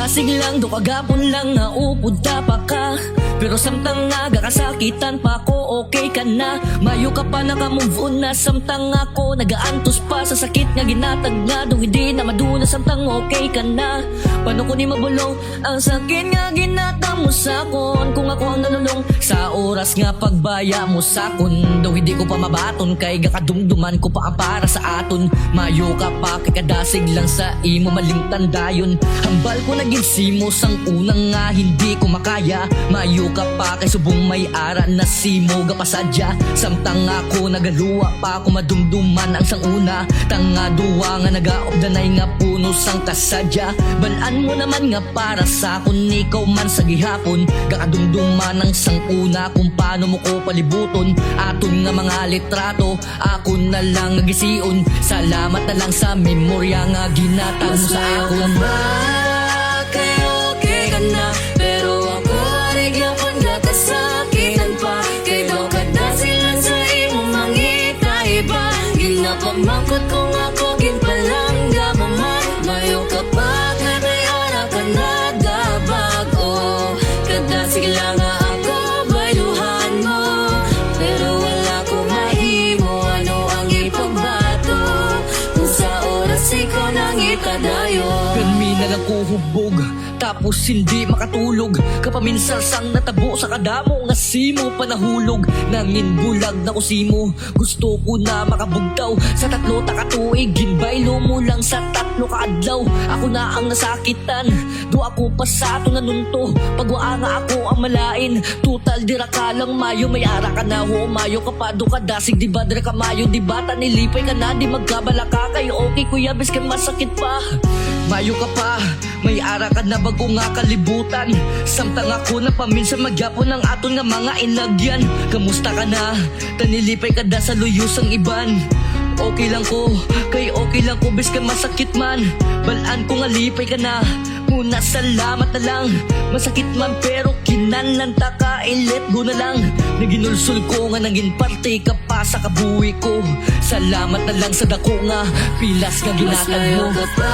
kadasig lang, do kagapon lang nga upod pa ka. Pero samtang nga gakasakitan pa ko, okay ka na. Mayo ka pa naka-move on na, samtang ako nagaantos pa sa sakit nga ginatag nga. Do hindi na maduna, samtang okay ka na. Paano ko ni mabulong ang sakit nga ginatag mo sakon? Kung ako ang nanulong sa oras nga pagbaya mo sakon, do hindi ko pa mabaton kay gakadumduman ko pa ang para sa aton. Mayo ka pa kay kadasig lang sa imo maling tandayon. Hambal ko naging simos ang unang nga hindi ko makaya. Mayo ka pa kay subong may ara na simo gapasadya. Samtang ako nagaluwa pa ako madumduman ang sang una. Tanga duwa nga nagaobdanay nga puno sang kasadya. Balaan mo naman nga para sa akon, ikaw man sa gihapon. Gakadumduman ang sang una kung paano mo ko palibuton. Aton nga mga litrato ako na lang nagisiun. Salamat na lang sa memorya nga ginatag mo sa akon. Kay okay ka na, pero ako arigyapan gakasakitan pa. Kay daw kadasig lang sa imo mangita iba. Ginapamangkot kung ako ginpalangga maman. Mayo ka pa kanay ara ka na dabag. Oh, kadasig lang nga ako bayluhan mo, pero wala ko mahimo ano ang ipagbato. Kung sa oras ikaw nang itadayo, Permi na lang ko hubog, tapos hindi makatulog. Kapaminsar sang natabo sa kadamo nga simo panahulog. Nangin bulag na kusimo, gusto ko na makabugtaw. Sa tatlo takatuig, ginbaylo mo lang sa tatlo kaadlaw. Ako na ang nasakitan, do ako pa sa ato nanunto. Pagwaa nga ako ang malain, total dira ka lang mayo. May ara ka na ho, mayo ka pa do kadasig. Di ba dira ka mayo, di ba tanilipay ka na. Di magkabala ka kayo, okay kuya, bis ka masakit pa. Mayo ka pa, may ara ka na bago nga kalibutan. Samtang ako na paminsan magyapon ng aton nga mga inagyan. Kamusta ka na? Tanilipay ka da sa luyusang iban. Okay lang ko, kay okay lang ko, bis ka masakit man. Balaan ko nga lipay ka na, muna salamat na lang. Masakit man pero kinanlanta ka, let go na lang. Naginulsul ko nga naging parte ka pa sa kabuhi ko. Salamat na lang sa dako nga, pilas nga ginatag mo. ka pa,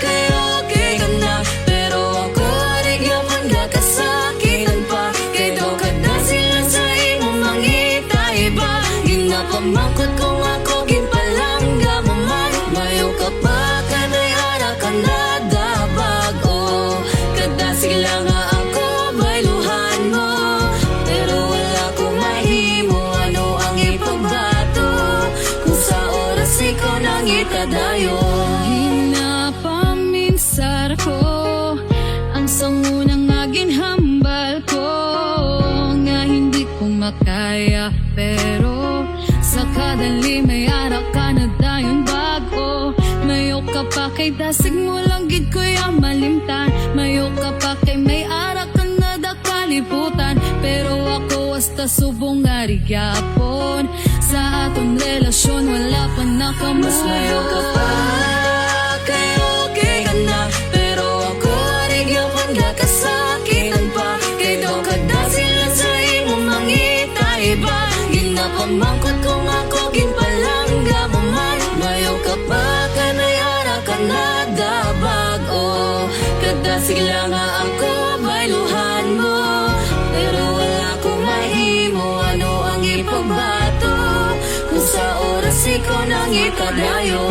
kay okay ka na, pero ako arigyapan gakasakitan pa. Kay daw kadasig lang sa imo mangita iba. Ginapamangkot kung ako ginpalangga maman. Mayo ka pa kanay ara ka na dabag. Oh, kadasig lang nga ako bayluhan mo, pero wala ko mahimo ano ang ipagbato. Kung sa oras ikaw nang itadayo, Hinapaminsar ko ang sangunang nga ginhambal ko, nga hindi ko makaya, pero sa kadali may ara ka na dayon bago. Mayo ka pa kay dasig mo lang gid kuya malimtan. Mayo ka pa kay may ara ka na da kalibutan, pero ako hasta subong nga rigyapon. Sa aton relasyon wala pa mas mayo ka pa, kay okay ka na, pero ako arigyapan gakasakitan pa. Kay daw kadasig lang sa imo mangita iba. Ginapamangkot kung ako ginpalangga maman. Mayo ka pa kanay ara ka na dabag. Oh, kadasig lang nga ako bayluhan mo, pero wala ko mahimo ano ang ipagbato. Kung sa oras ikaw nang itadayo.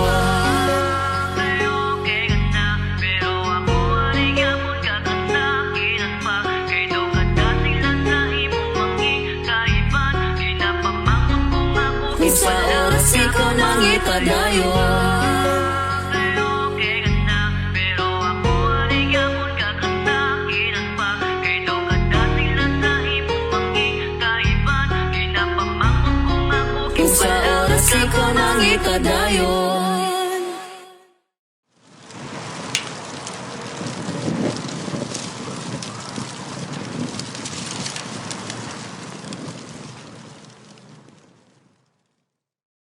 Kung sa oras ikaw nang itadayo. Kung sa oras ikaw nang itadayo.